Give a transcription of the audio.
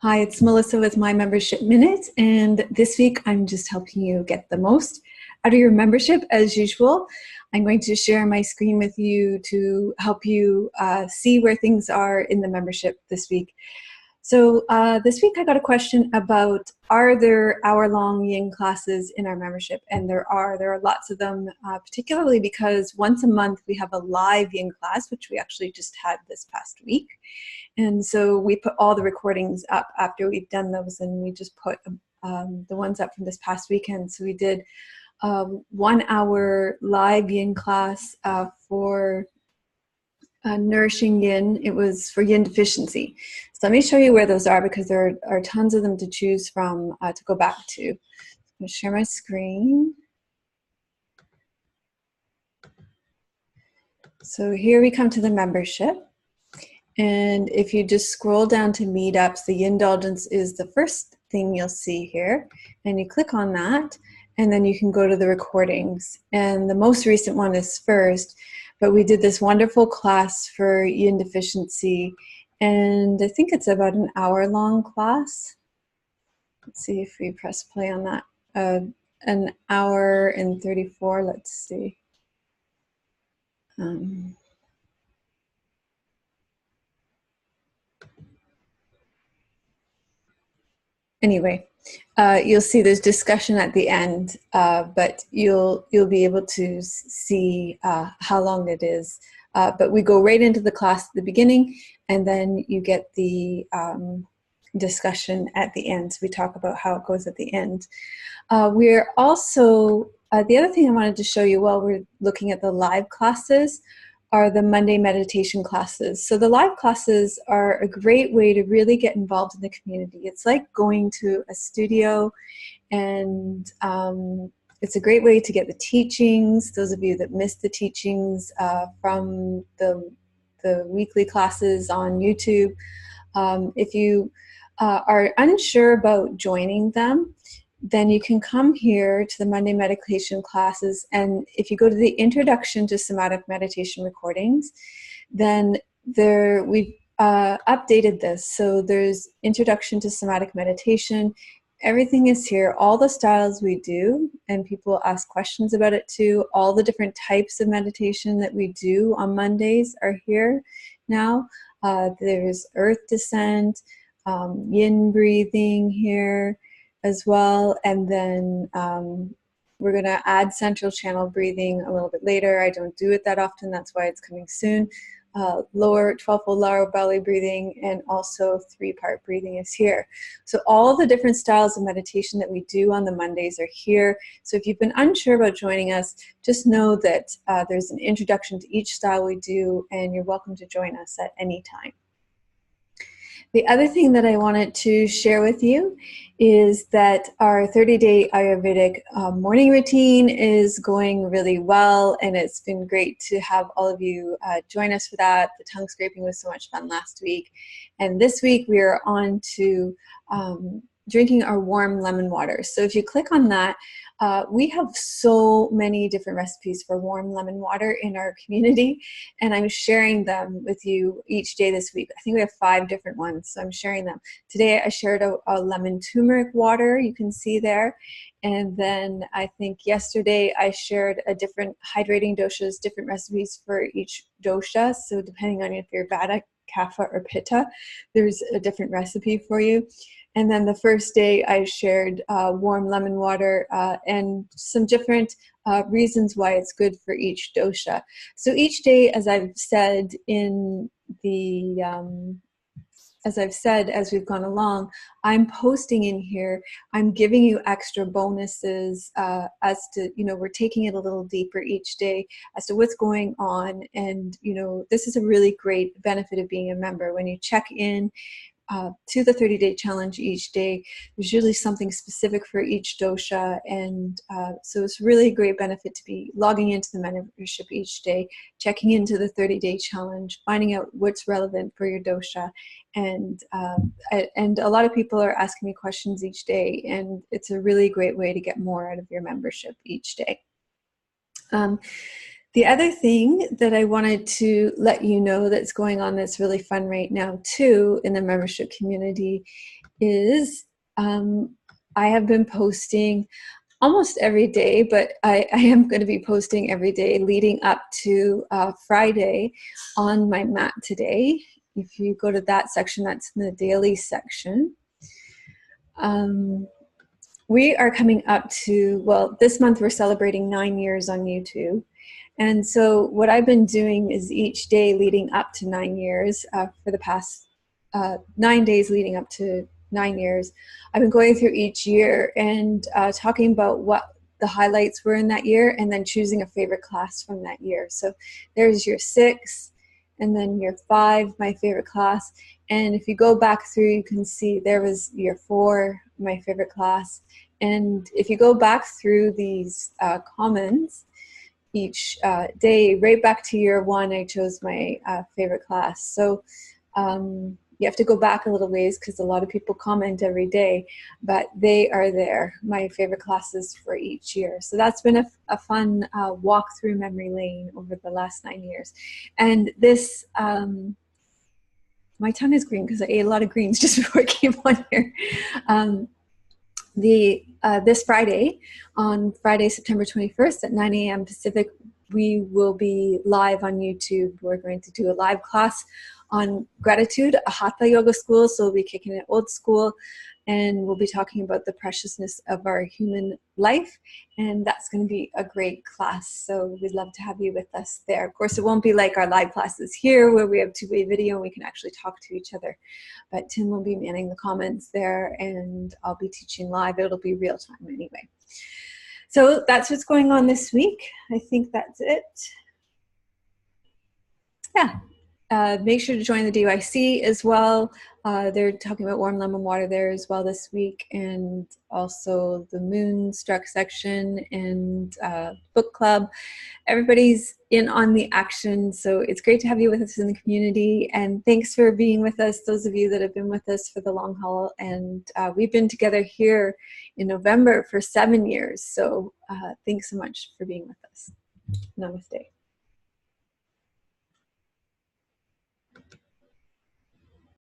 Hi, it's Melissa with My Membership Minute, and this week I'm just helping you get the most out of your membership as usual. I'm going to share my screen with you to help you see where things are in the membership this week. So this week I got a question about, are there hour-long Yin classes in our membership? And there are lots of them, particularly because once a month we have a live Yin class, which we actually just had this past week. And so we put all the recordings up after we've done those, and we just put the ones up from this past weekend. So we did 1 hour live Yin class for Nourishing Yin. It was for Yin Deficiency. So let me show you where those are, because there are tons of them to choose from to go back to. I'm going to share my screen. So here we come to the membership. And if you just scroll down to meetups, the Yin Indulgence is the first thing you'll see here. And you click on that, and then you can go to the recordings. And the most recent one is first, but we did this wonderful class for Yin Deficiency, and I think it's about an hour-long class. Let's see if we press play on that. An hour and 34, let's see. Anyway, you'll see there's discussion at the end, but you'll be able to see how long it is. But we go right into the class at the beginning, and then you get the discussion at the end. So we talk about how it goes at the end. We're also, the other thing I wanted to show you while we're looking at the live classes are the Monday meditation classes. So the live classes are a great way to really get involved in the community. It's like going to a studio, and it's a great way to get the teachings. Those of you that missed the teachings from the weekly classes on YouTube, if you are unsure about joining them, then you can come here to the Monday meditation classes, and if you go to the Introduction to Somatic Meditation recordings, then we've updated this. So there's Introduction to Somatic Meditation. Everything is here, all the styles we do, and people ask questions about it too. All the different types of meditation that we do on Mondays are here now. There's Earth Descent, Yin breathing here as well, and then we're going to add central channel breathing a little bit later. I don't do it that often, that's why it's coming soon. Lower 12-fold lower belly breathing, and also 3-part breathing is here. So all the different styles of meditation that we do on the Mondays are here. So if you've been unsure about joining us, just know that there's an introduction to each style we do, and you're welcome to join us at any time. The other thing that I wanted to share with you is that our 30-day Ayurvedic morning routine is going really well, and it's been great to have all of you join us for that. The tongue scraping was so much fun last week. And this week we are on to drinking our warm lemon water. So if you click on that, we have so many different recipes for warm lemon water in our community, and I'm sharing them with you each day this week. I think we have 5 different ones, so I'm sharing them. Today I shared a lemon turmeric water, you can see there. And then I think yesterday I shared a different hydrating doshas, different recipes for each dosha. So depending on if you're Vata, Kapha, or Pitta, there's a different recipe for you. And then the first day I shared warm lemon water and some different reasons why it's good for each dosha. So each day, as I've said in the, as we've gone along, I'm posting in here, I'm giving you extra bonuses as to, we're taking it a little deeper each day as to what's going on. And, this is a really great benefit of being a member. When you check in to the 30-day challenge each day, there's usually something specific for each dosha, and so it's really a great benefit to be logging into the membership each day, checking into the 30-day challenge, finding out what's relevant for your dosha, and a lot of people are asking me questions each day, and it's a really great way to get more out of your membership each day. The other thing that I wanted to let you know that's going on that's really fun right now too in the membership community is I have been posting almost every day, but I am going to be posting every day leading up to Friday on my mat today. If you go to that section, that's in the daily section. We are coming up to, well, this month we're celebrating 9 years on YouTube. And so what I've been doing is each day leading up to 9 years, for the past 9 days leading up to 9 years, I've been going through each year and talking about what the highlights were in that year and then choosing a favorite class from that year. So there's year 6 and then year 5, my favorite class. And if you go back through, you can see there was year 4, my favorite class. And if you go back through these comments, each day, right back to year 1, I chose my favorite class. So you have to go back a little ways because a lot of people comment every day, but they are there, my favorite classes for each year. So that's been a fun walk through memory lane over the last 9 years. And this, my tongue is green because I ate a lot of greens just before I came on here. This Friday, on Friday, September 21st at 9 a.m. Pacific, we will be live on YouTube. We're going to do a live class on gratitude, a Hatha Yoga school, so we'll be kicking it old school, and we'll be talking about the preciousness of our human life, and that's going to be a great class, so we'd love to have you with us there. Of course, it won't be like our live classes here where we have two-way video and we can actually talk to each other, but Tim will be manning the comments there and I'll be teaching live. It'll be real time anyway. So that's what's going on this week. I think that's it. Yeah. Make sure to join the DYC as well. They're talking about warm lemon water there as well this week, and also the Moonstruck section and book club. Everybody's in on the action, so it's great to have you with us in the community, and thanks for being with us, those of you that have been with us for the long haul. And we've been together here in November for 7 years, so thanks so much for being with us. Namaste.